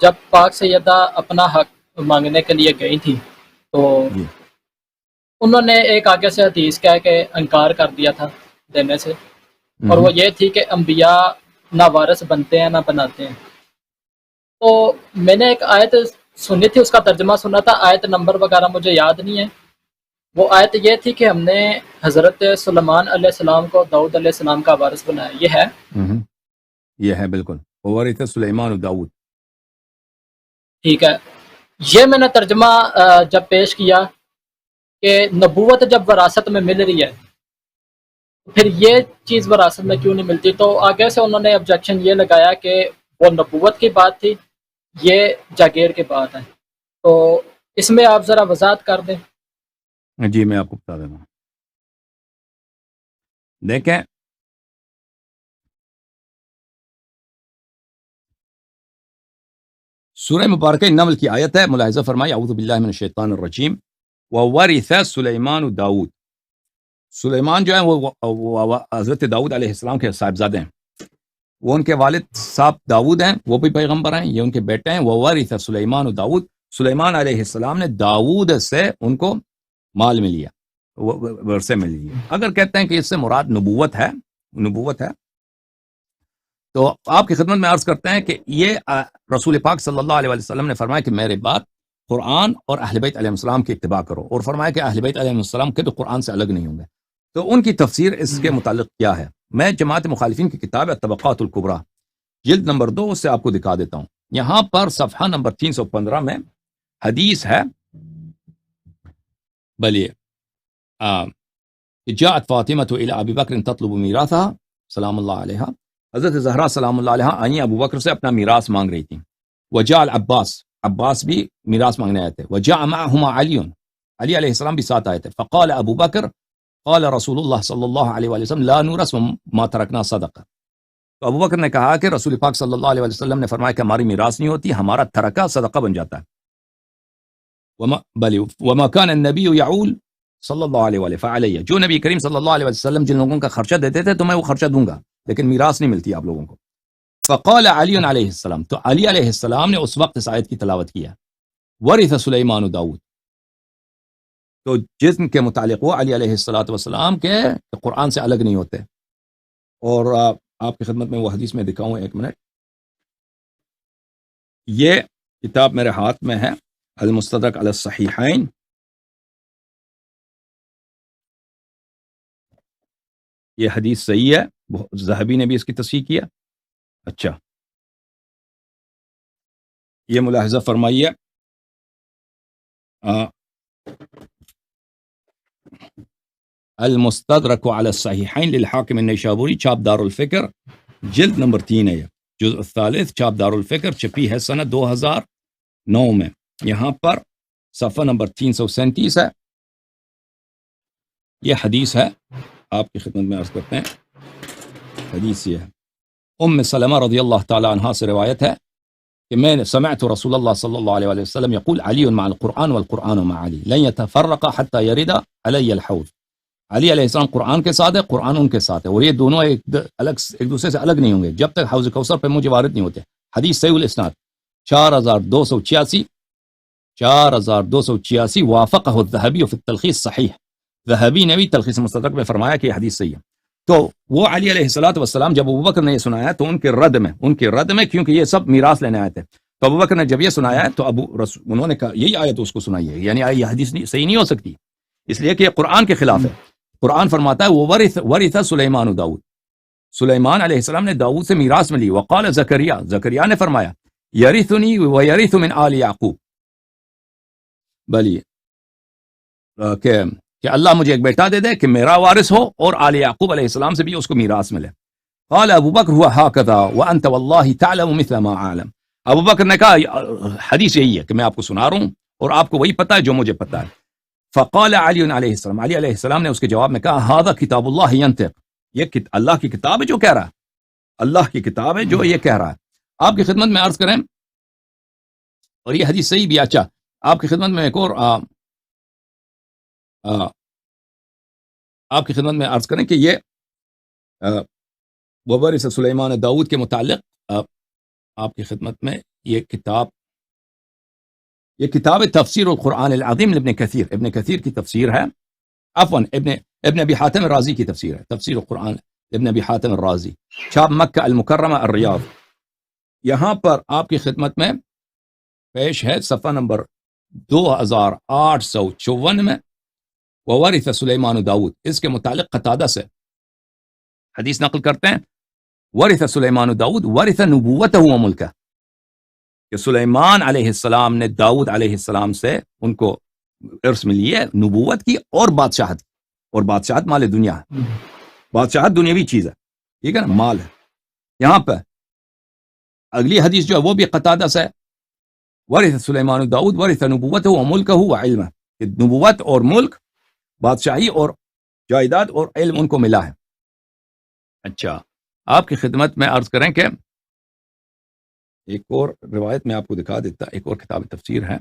جب پاک سیدہ اپنا حق مانگنے کے لیے گئی تھی تو جی انہوں نے ایک آگے سے حدیث کہہ کے انکار کر دیا تھا دینے سے، اور وہ یہ تھی کہ انبیاء نہ وارث بنتے ہیں نہ بناتے ہیں۔ تو میں نے ایک آیت سنی تھی، اس کا ترجمہ سنا تھا، آیت نمبر وغیرہ مجھے یاد نہیں ہے۔ وہ آیت یہ تھی کہ ہم نے حضرت سلیمان علیہ السلام کو داؤد علیہ السلام کا وارث بنایا، یہ ہے؟ یہ ہے بالکل، وورث سلیمان داؤد۔ ٹھیک ہے، یہ میں نے ترجمہ جب پیش کیا کہ نبوت جب وراثت میں مل رہی ہے پھر یہ چیز وراثت میں کیوں نہیں ملتی، تو آگے سے انہوں نے آبجیکشن یہ لگایا کہ وہ نبوت کی بات تھی، یہ جاگیر کی بات ہے۔ تو اس میں آپ ذرا وضاحت کر دیں۔ جی میں آپ کو بتا دیتا ہوں۔ دیکھیں، سورہ مبارکہ نمل کی آیت ہے، ملاحظہ فرمائی، اعوذ باللہ من الشیطان الرجیم، وورث سلیمان داؤد۔ سلیمان جو ہے وہ حضرت داؤد علیہ السلام کے صاحبزادے ہیں، وہ ان کے والد صاحب داؤد ہیں، وہ بھی پیغمبر ہیں، یہ ان کے بیٹے ہیں۔ وورث سلیمان داؤد، سلیمان علیہ السلام نے داؤد سے ان کو مال میں لیا، ورثے میں لیا۔ اگر کہتے ہیں کہ اس سے مراد نبوت ہے تو آپ کی خدمت میں عرض کرتے ہیں کہ یہ رسول پاک صلی اللہ علیہ وسلم نے فرمایا کہ میرے بعد قرآن اور اہل بیت علیہ السلام کی اتباع کرو، اور فرمایا کہ اہل بیت علیہ السلام کے تو قرآن سے الگ نہیں ہوں گے۔ تو ان کی تفسیر اس کے متعلق کیا ہے؟ میں جماعت مخالفین کی کتاب الطبقات الکبریٰ جلد نمبر 2 سے آپ کو دکھا دیتا ہوں۔ یہاں پر صفحہ نمبر 315 میں حدیث ہے، بلیے جاءت فاطمة الى ابی بکر تطلب میراثها سلام اللہ علیہ، حضرت زہرا سلام اللہ علیہ آئیں ابو بکر سے اپنا میراث مانگ رہی تھیں۔ وجاء عباس بھی میراث مانگنے آئے تھے۔ وجاء معهما علی علیہ السلام بھی ساتھ آئے تھے۔ فقال ابو بکر قال رسول اللہ صلی اللہ علیہ وسلم لا نورث ما ترکنا صدقہ۔ تو ابو بکر نے کہا کہ رسول پاک صلی اللہ علیہ وسلم نے فرمایا کہ ہماری میراث نہیں ہوتی، ہمارا ترکہ صدقہ بن جاتا ہے۔ وما كان النبی یعول صلی اللہ علیہ وآلہ فعلیہ، جو نبی کریم صلی اللہ علیہ وسلم جن لوگوں کا خرچہ دیتے تھے تو میں وہ خرچہ دوں گا، لیکن میراث نہیں ملتی آپ لوگوں کو۔ فقال علی علیہ السلام، تو علی علیہ السلام نے اس وقت اس آیت کی تلاوت کیا، ورث سلیمان داؤد، تو جسم کے متعلق وہ علی علیہ السلام کے قرآن سے الگ نہیں ہوتے۔ اور آپ کی خدمت میں وہ حدیث میں دکھاؤں، ایک منٹ، یہ کتاب میرے ہاتھ میں ہے، المستدرک علی الصحیحین، یہ حدیث صحیح ہے، ذہبی نے بھی اس کی تصحیح کیا۔ اچھا، یہ ملاحظہ فرمائیے، المستدرک علی الصحیحین للحاکم النیشابوری، چھاپ دار الفکر، جلد نمبر 3 ہے، جزء الثالث، چھاپ دار الفکر، چھپی ہے سنہ 2009 میں۔ یہاں پر صفحہ نمبر 337 ہے، یہ حدیث ہے، آپ کی خدمت میں عرض کرتے ہیں، حدیث یہ ہے، ام سلمہ رضی اللہ تعالی عنہا سے روایت ہے کہ میں نے سمعت رسول اللہ صلی اللہ علیہ وسلم یقول علی مع القرآن والقرآن مع علی لن يتفرق حتى يرد علی الحوض۔ علی علیہ السلام قرآن کے ساتھ ہے، قرآن ان کے ساتھ ہے، اور یہ دونوں ایک دوسرے سے الگ نہیں ہوں گے جب تک حوض کوثر پہ مجھے وارد نہیں ہوتے۔ حدیث صحیح الاسناد 4286 وافقہ الذہبی فی التلخیص صحیح، ذہبی نے بھی تلخیص مستدرک میں فرمایا کہ یہ حدیث صحیح ہے۔ تو وہ علی علیہ السلام جب ابو بکر نے یہ سنایا تو ان کے رد میں کیونکہ یہ سب میراث لینے آئے تھے، تو ابو بکر نے جب یہ سنایا ہے تو انہوں نے کہا یہی آیت اس کو سنائی ہے، یعنی یہ حدیث صحیح نہیں ہو سکتی، اس لیے کہ یہ قرآن کے خلاف ہے۔ قرآن فرماتا ہے وہ ورث سلیمان داؤد، سلیمان علیہ السلام نے داؤد سے میراث میں لی۔ وقال زکریا نے فرمایا یرثنی ویرث من آل یعقوب، بلی کہ اللہ مجھے ایک بیٹا دے دے کہ میرا وارث ہو اور آل یعقوب علیہ السلام سے بھی اس کو میراث ملے۔ قال ابو بکر هو هكذا وانت والله تعلم مثل ما اعلم، ابو بکر نے کہا حدیث یہی ہے کہ میں آپ کو سنا رہا ہوں اور آپ کو وہی پتہ ہے جو مجھے پتہ ہے۔ فقال علی علیہ السلام، علی علیہ السلام نے اس کے جواب میں کہا هذا کتاب اللہ ينطق، یہ اللہ کی کتاب ہے جو کہہ رہا ہے، اللہ کی کتاب ہے جو یہ کہہ رہا ہے۔ آپ کی خدمت میں عرض کریں، اور یہ حدیث صحیح بھی، اچھا آپ کی خدمت میں ایک اور آپ کی خدمت میں عرض کریں کہ یہ وورث سلیمان داؤد کے متعلق آپ کی خدمت میں یہ کتاب تفسیر القرآن العظیم ابن کثیر کی تفسیر ہے، عفواً ابن ابی حاتم الرازی کی تفسیر ہے، تفسیر القرآن ابن ابی حاتم الرازی، چھاپ مکہ المکرمہ الریاض۔ یہاں پر آپ کی خدمت میں پیش ہے صفحہ نمبر 2854 میں، وورث سلیمان داؤد، اس کے متعلق قتادہ سے حدیث نقل کرتے ہیں، ورث سلیمان داؤد ورث نبوتہ و ملکہ، کہ سلیمان علیہ السلام نے داؤد علیہ السلام سے ان کو ارث ملی ہے نبوت کی اور بادشاہت، اور بادشاہت مال دنیا ہے، بادشاہت دنیاوی چیز ہے، ٹھیک ہے نا، مال ہے۔ یہاں پہ اگلی حدیث جو ہے وہ بھی قتادہ سے، ورث سلیمان داؤد ورث نبوتہ و ملکہ و علمہ، کہ نبوت اور ملک، بادشاہی اور جائیداد اور علم ان کو ملا ہے۔ اچھا، آپ کی خدمت میں عرض کریں کہ ایک اور روایت میں آپ کو دکھا دیتا، ایک اور کتاب تفسیر ہے،